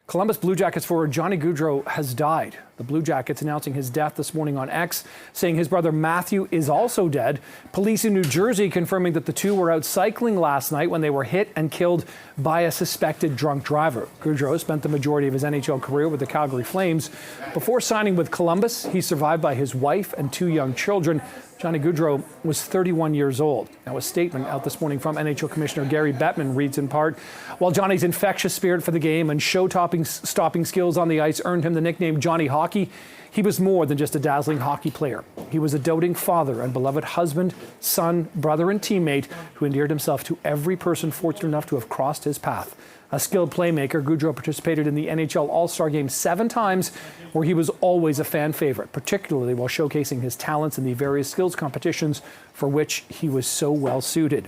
Columbus Blue Jackets forward Johnny Gaudreau has died. The Blue Jackets announcing his death this morning on X, saying his brother Matthew is also dead. Police in New Jersey confirming that the two were out cycling last night when they were hit and killed by a suspected drunk driver. Gaudreau spent the majority of his NHL career with the Calgary Flames. Before signing with Columbus, he's survived by his wife and two young children. Johnny Gaudreau was 31 years old. Now, a statement out this morning from NHL Commissioner Gary Bettman reads in part, while Johnny's infectious spirit for the game and show-stopping skills on the ice earned him the nickname Johnny Hockey, he was more than just a dazzling hockey player. He was a doting father and beloved husband, son, brother, and teammate who endeared himself to every person fortunate enough to have crossed his path. A skilled playmaker, Gaudreau participated in the NHL All-Star Game 7 times, where he was always a fan favorite, particularly while showcasing his talents in the various skills competitions for which he was so well suited.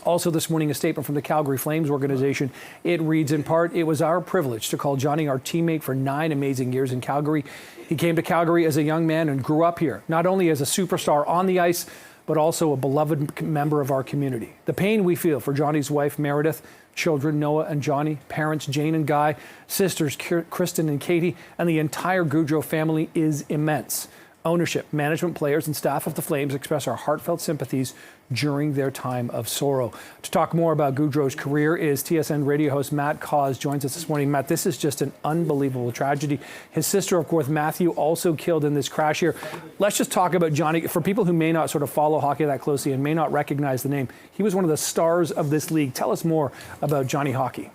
Also this morning, a statement from the Calgary Flames organization. It reads in part, "It was our privilege to call Johnny our teammate for 9 amazing years in Calgary. He came to Calgary as a young man and grew up here, not only as a superstar on the ice, but also a beloved member of our community. The pain we feel for Johnny's wife, Meredith, children, Noah and Johnny, parents, Jane and Guy, sisters, Kristen and Katie, and the entire Gaudreau family is immense. Ownership, management, players, and staff of the Flames express our heartfelt sympathies during their time of sorrow." To talk more about Gaudreau's career is TSN radio host Matt Cause joins us this morning. Matt, this is just an unbelievable tragedy. His sister, of course, Matthew, also killed in this crash here. Let's just talk about Johnny. For people who may not sort of follow hockey that closely and may not recognize the name, he was one of the stars of this league. Tell us more about Johnny Hockey.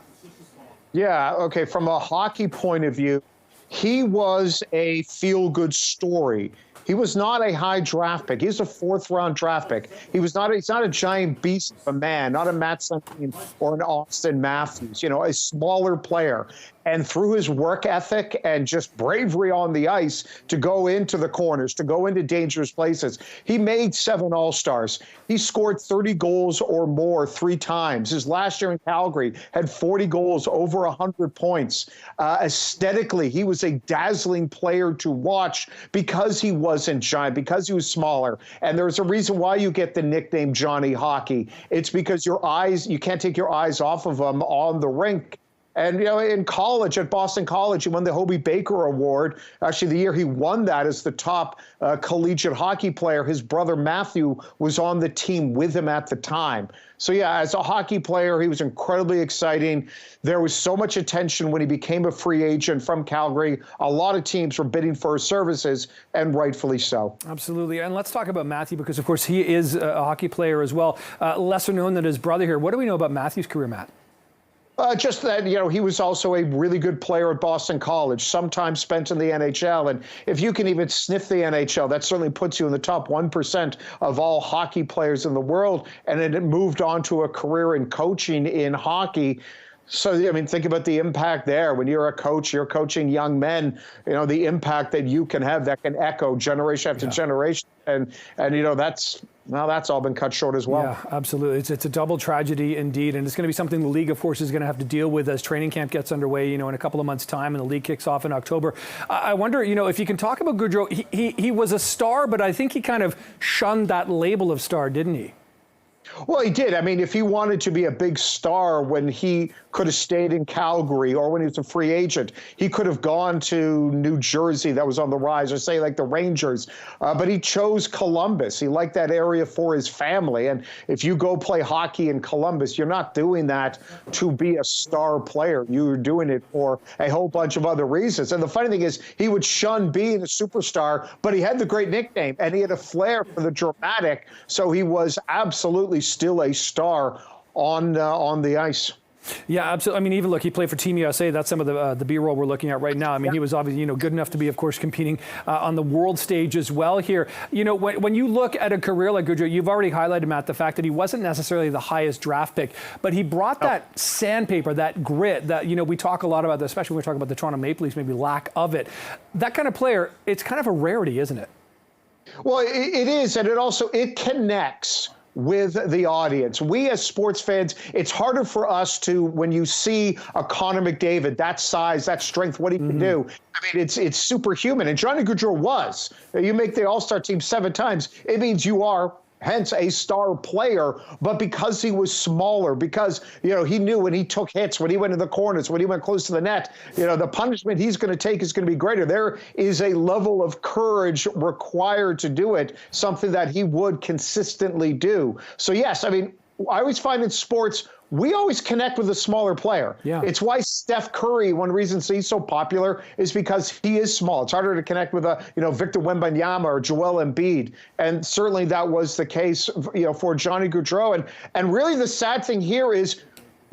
Yeah, okay, from a hockey point of view, he was a feel-good story. He was not a high draft pick. He's a 4th-round draft pick. He's not a giant beast of a man, not a Matt Sundin or an Austin Matthews, a smaller player. And through his work ethic and just bravery on the ice to go into the corners, to go into dangerous places, he made 7 All-Stars. He scored 30 goals or more 3 times. His last year in Calgary had 40 goals, over 100 points. Aesthetically, he was a dazzling player to watch because he wasn't giant, because he was smaller. And there's a reason why you get the nickname Johnny Hockey. It's because you can't take your eyes off of him on the rink. And, in college, at Boston College, he won the Hobie Baker Award. Actually, the year he won that as the top collegiate hockey player, his brother Matthew was on the team with him at the time. So, yeah, as a hockey player, he was incredibly exciting. There was so much attention when he became a free agent from Calgary. A lot of teams were bidding for his services, and rightfully so. Absolutely. And let's talk about Matthew because, of course, he is a hockey player as well. Lesser known than his brother here. What do we know about Matthew's career, Matt? Just that, he was also a really good player at Boston College, sometimes spent in the NHL. And if you can even sniff the NHL, that certainly puts you in the top 1% of all hockey players in the world. And then it moved on to a career in coaching in hockey. So, think about the impact there. When you're a coach, you're coaching young men, the impact that you can have that can echo generation after generation. And that's all been cut short as well. Yeah, absolutely. It's a double tragedy indeed. And it's going to be something the league, of course, is going to have to deal with as training camp gets underway, in a couple of months' time, and the league kicks off in October. I wonder, if you can talk about Gaudreau, he was a star, but I think he kind of shunned that label of star, didn't he? Well, he did. If he wanted to be a big star when he could have stayed in Calgary or when he was a free agent, he could have gone to New Jersey that was on the rise, or say like the Rangers. But he chose Columbus. He liked that area for his family. And if you go play hockey in Columbus, you're not doing that to be a star player. You're doing it for a whole bunch of other reasons. And the funny thing is, he would shun being a superstar, but he had the great nickname and he had a flair for the dramatic. So he was absolutely still a star on the ice. Yeah, absolutely. Even look, he played for Team USA. That's some of the B-roll we're looking at right now. He was obviously, good enough to be, of course, competing on the world stage as well here. When you look at a career like Gaudreau, you've already highlighted, Matt, the fact that he wasn't necessarily the highest draft pick, but he brought that sandpaper, that grit that, we talk a lot about, especially when we talk about the Toronto Maple Leafs, maybe lack of it. That kind of player, it's kind of a rarity, isn't it? Well, it is, and it connects with the audience. We as sports fans, it's harder for us to, when you see a Connor McDavid, that size, that strength, what he can do. It's superhuman. And Johnny Gaudreau was. You make the All-Star team 7 times, it means you are hence a star player, but because he was smaller, because, he knew when he took hits, when he went in the corners, when he went close to the net, the punishment he's going to take is going to be greater. There is a level of courage required to do it, something that he would consistently do. So, yes, I mean, I always find in sports, we always connect with a smaller player. Yeah. It's why Steph Curry, one reason he's so popular is because he is small. It's harder to connect with Victor Wembanyama or Joel Embiid. And certainly that was the case, for Johnny Gaudreau. And really the sad thing here is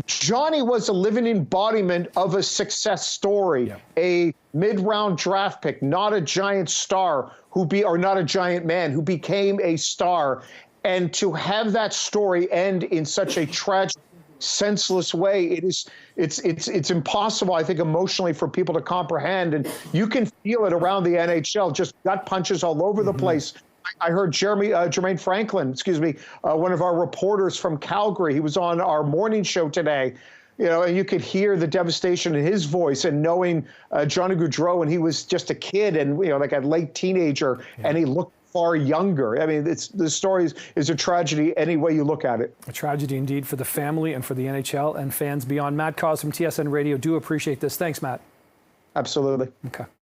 Johnny was a living embodiment of a success story, a mid-round draft pick, not a giant star or not a giant man who became a star. And to have that story end in such a tragic, senseless way, it's impossible, I think, emotionally for people to comprehend. And you can feel it around the NHL, just gut punches all over the place. I heard Jermaine Franklin, one of our reporters from Calgary. He was on our morning show today. And you could hear the devastation in his voice, and knowing Johnny Gaudreau when he was just a kid and, like a late teenager, and he looked far younger. I mean, the story is a tragedy any way you look at it. A tragedy indeed for the family and for the NHL and fans beyond. Matt Cause from TSN Radio. Do appreciate this. Thanks, Matt. Absolutely. Okay.